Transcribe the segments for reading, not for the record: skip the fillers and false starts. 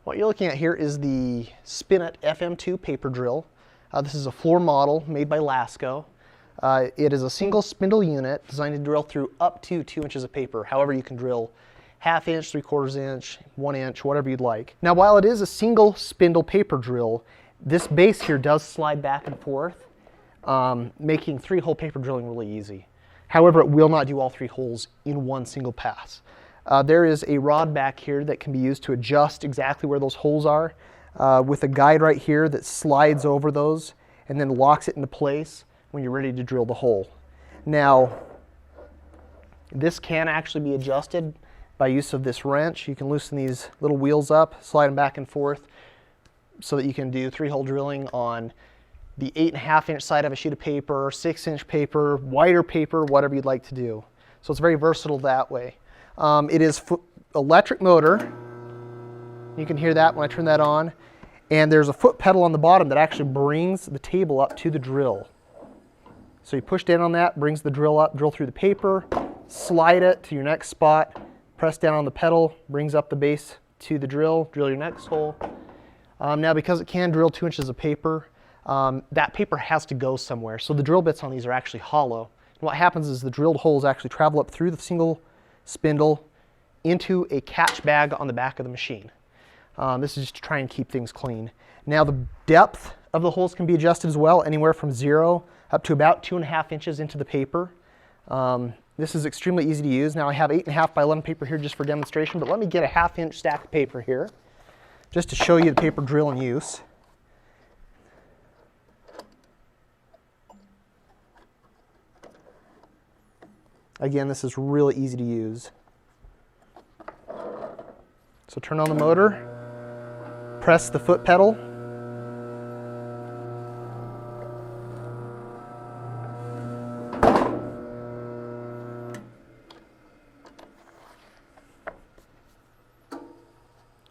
What you're looking at here is the Spinnit FM-2 paper drill. This is a floor model made by Lassco. It is a single spindle unit designed to drill through up to 2 inches of paper. However, you can drill 1/2 inch, 3/4 inch, 1 inch, whatever you'd like. Now, while it is a single spindle paper drill, this base here does slide back and forth, making 3-hole paper drilling really easy. However, it will not do all 3 holes in one single pass. There is a rod back here that can be used to adjust exactly where those holes are, with a guide right here that slides over those and then locks it into place when you're ready to drill the hole. Now, this can actually be adjusted by use of this wrench. You can loosen these little wheels up, slide them back and forth so that you can do 3-hole drilling on the 8.5 inch side of a sheet of paper, 6 inch paper, wider paper, whatever you'd like to do. So it's very versatile that way. It is electric motor. You can hear that when I turn that on. And there's a foot pedal on the bottom that actually brings the table up to the drill. So you push down on that, brings the drill up, drill through the paper, slide it to your next spot, press down on the pedal, brings up the base to the drill, drill your next hole. Now, because it can drill 2 inches of paper, that paper has to go somewhere. So the drill bits on these are actually hollow. And what happens is the drilled holes actually travel up through the single spindle into a catch bag on the back of the machine. This is just to try and keep things clean. Now, the depth of the holes can be adjusted as well, anywhere from 0 up to about 2.5 inches into the paper. This is extremely easy to use. Now, I have 8.5 by 11 paper here just for demonstration, but let me get a 1/2 inch stack of paper here just to show you the paper drill in use. Again, this is really easy to use. So turn on the motor, press the foot pedal,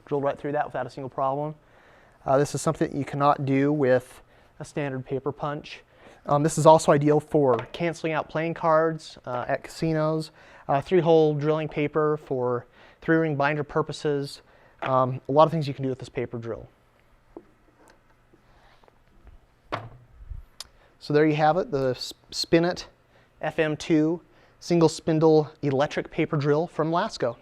drill right through that without a single problem. This is something that you cannot do with a standard paper punch. This is also ideal for canceling out playing cards at casinos, 3-hole drilling paper for 3-ring binder purposes. A lot of things you can do with this paper drill. So there you have it, the Spinnit FM-2 single spindle electric paper drill from Lassco.